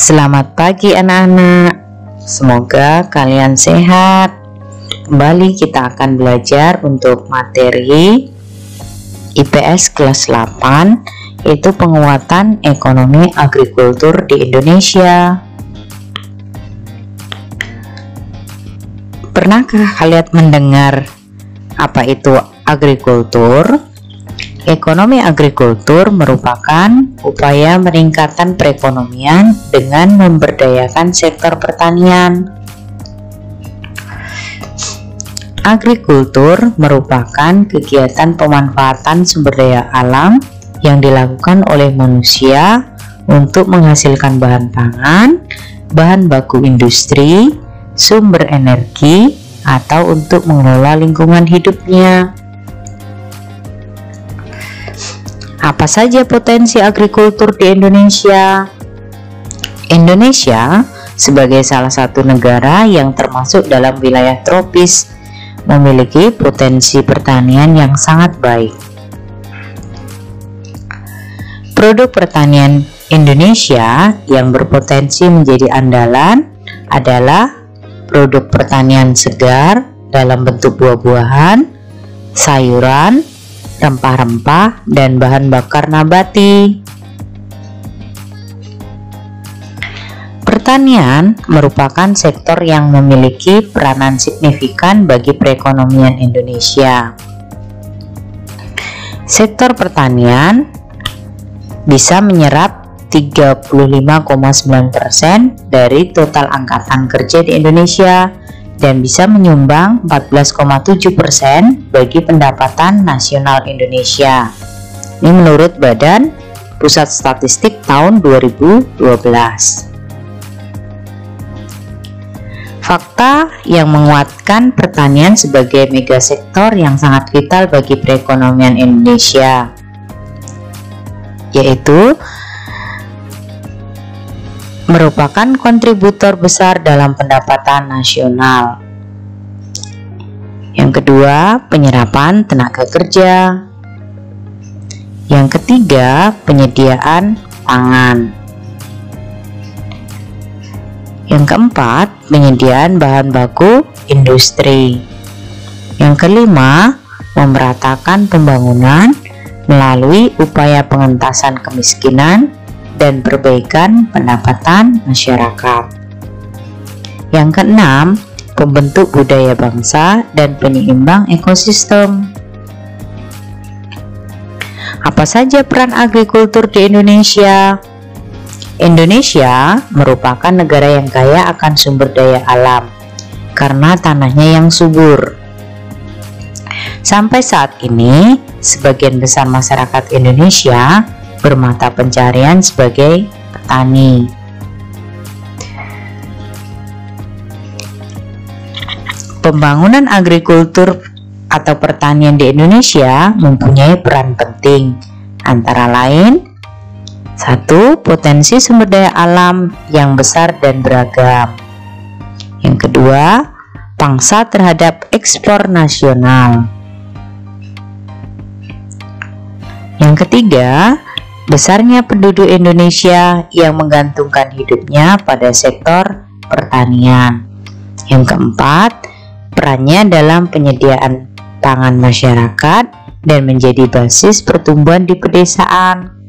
Selamat pagi anak-anak, semoga kalian sehat. Kembali kita akan belajar untuk materi IPS kelas 8, yaitu penguatan ekonomi agrikultur di Indonesia. Pernahkah kalian mendengar apa itu agrikultur? Ekonomi agrikultur merupakan upaya meningkatkan perekonomian dengan memberdayakan sektor pertanian. Agrikultur merupakan kegiatan pemanfaatan sumber daya alam yang dilakukan oleh manusia untuk menghasilkan bahan pangan, bahan baku industri, sumber energi, atau untuk mengelola lingkungan hidupnya. Apa saja potensi agrikultur di Indonesia? Indonesia sebagai salah satu negara yang termasuk dalam wilayah tropis memiliki potensi pertanian yang sangat baik. Produk pertanian Indonesia yang berpotensi menjadi andalan adalah produk pertanian segar dalam bentuk buah-buahan, sayuran, rempah-rempah, dan bahan bakar nabati. Pertanian merupakan sektor yang memiliki peranan signifikan bagi perekonomian Indonesia. Sektor pertanian bisa menyerap 35,9% dari total angkatan kerja di Indonesia dan bisa menyumbang 14,7% bagi pendapatan nasional Indonesia. Ini menurut Badan Pusat Statistik tahun 2012. Fakta yang menguatkan pertanian sebagai megasektor yang sangat vital bagi perekonomian Indonesia, yaitu merupakan kontributor besar dalam pendapatan nasional. Yang kedua, penyerapan tenaga kerja. Yang ketiga, penyediaan pangan. Yang keempat, penyediaan bahan baku industri. Yang kelima, memeratakan pembangunan melalui upaya pengentasan kemiskinan dan perbaikan pendapatan masyarakat. Yang keenam, pembentuk budaya bangsa dan penyeimbang ekosistem. Apa saja peran agrikultur di Indonesia? Indonesia merupakan negara yang kaya akan sumber daya alam karena tanahnya yang subur. Sampai saat ini, sebagian besar masyarakat Indonesia bermata pencarian sebagai petani. Pembangunan agrikultur atau pertanian di Indonesia mempunyai peran penting, antara lain: 1. Potensi sumber daya alam yang besar dan beragam. Yang kedua, pangsa terhadap ekspor nasional. Yang ketiga, besarnya penduduk Indonesia yang menggantungkan hidupnya pada sektor pertanian. Yang keempat, perannya dalam penyediaan pangan masyarakat dan menjadi basis pertumbuhan di pedesaan.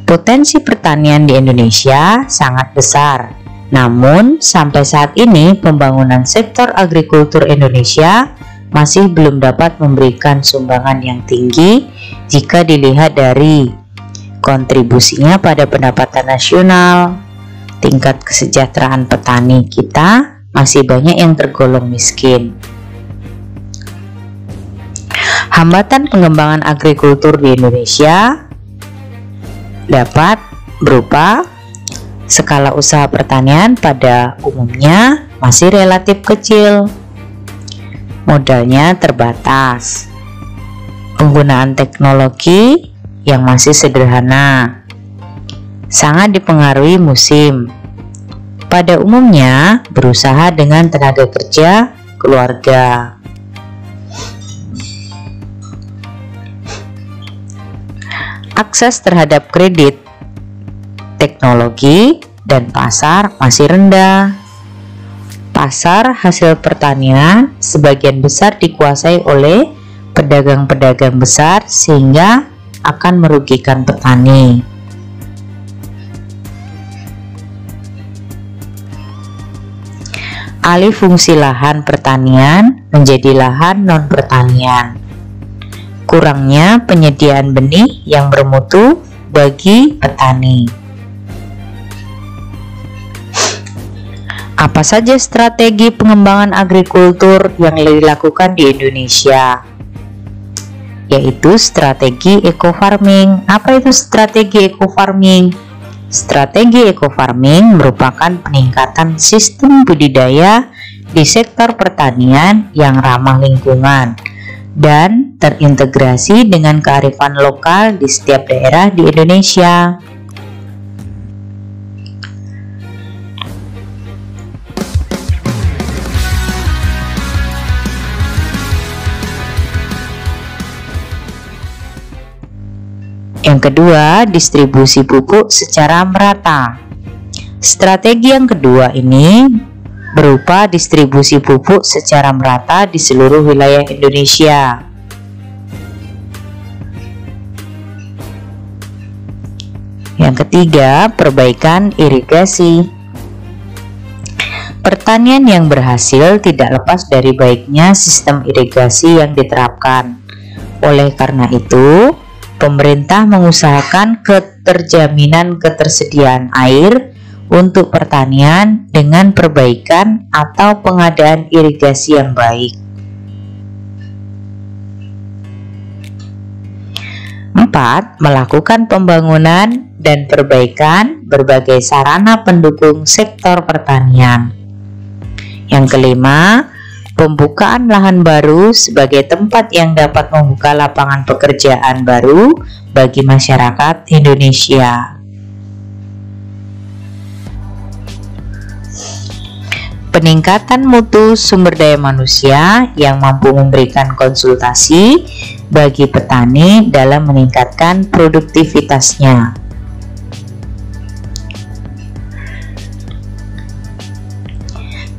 Potensi pertanian di Indonesia sangat besar, namun sampai saat ini pembangunan sektor agrikultur Indonesia masih belum dapat memberikan sumbangan yang tinggi jika dilihat dari kontribusinya pada pendapatan nasional. Tingkat kesejahteraan petani kita masih banyak yang tergolong miskin. Hambatan pengembangan agrikultur di Indonesia dapat berupa skala usaha pertanian pada umumnya masih relatif kecil, modalnya terbatas, penggunaan teknologi yang masih sederhana, sangat dipengaruhi musim. Pada umumnya berusaha dengan tenaga kerja keluarga. Akses terhadap kredit teknologi, dan pasar masih rendah. Pasar hasil pertanian sebagian besar dikuasai oleh pedagang-pedagang besar sehingga akan merugikan petani. Alih fungsi lahan pertanian menjadi lahan non-pertanian. Kurangnya penyediaan benih yang bermutu bagi petani. Apa saja strategi pengembangan agrikultur yang dilakukan di Indonesia? Yaitu strategi eco-farming. Apa itu strategi eco-farming? Strategi eco-farming merupakan peningkatan sistem budidaya di sektor pertanian yang ramah lingkungan dan terintegrasi dengan kearifan lokal di setiap daerah di Indonesia. Yang kedua, distribusi pupuk secara merata. Strategi yang kedua ini berupa distribusi pupuk secara merata di seluruh wilayah Indonesia. Yang ketiga, perbaikan irigasi. Pertanian yang berhasil tidak lepas dari baiknya sistem irigasi yang diterapkan. Oleh karena itu, pemerintah mengusahakan keterjaminan ketersediaan air untuk pertanian dengan perbaikan atau pengadaan irigasi yang baik. 4. Melakukan pembangunan dan perbaikan berbagai sarana pendukung sektor pertanian. Yang kelima, pembukaan lahan baru sebagai tempat yang dapat membuka lapangan pekerjaan baru bagi masyarakat Indonesia. Peningkatan mutu sumber daya manusia yang mampu memberikan konsultasi bagi petani dalam meningkatkan produktivitasnya.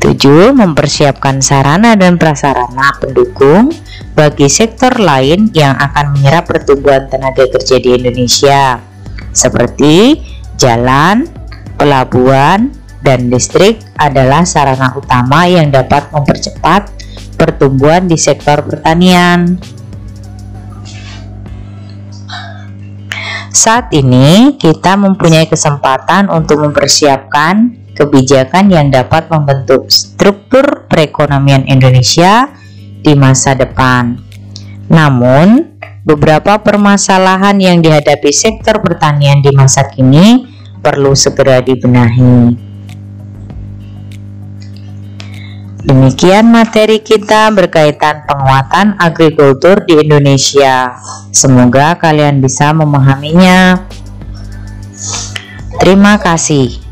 7. Mempersiapkan sarana dan prasarana pendukung bagi sektor lain yang akan menyerap pertumbuhan tenaga kerja di Indonesia, seperti jalan, pelabuhan, dan listrik adalah sarana utama yang dapat mempercepat pertumbuhan di sektor pertanian. Saat ini kita mempunyai kesempatan untuk mempersiapkan kebijakan yang dapat membentuk struktur perekonomian Indonesia di masa depan. Namun, beberapa permasalahan yang dihadapi sektor pertanian di masa kini perlu segera dibenahi. Demikian materi kita berkaitan penguatan agrikultur di Indonesia. Semoga kalian bisa memahaminya. Terima kasih.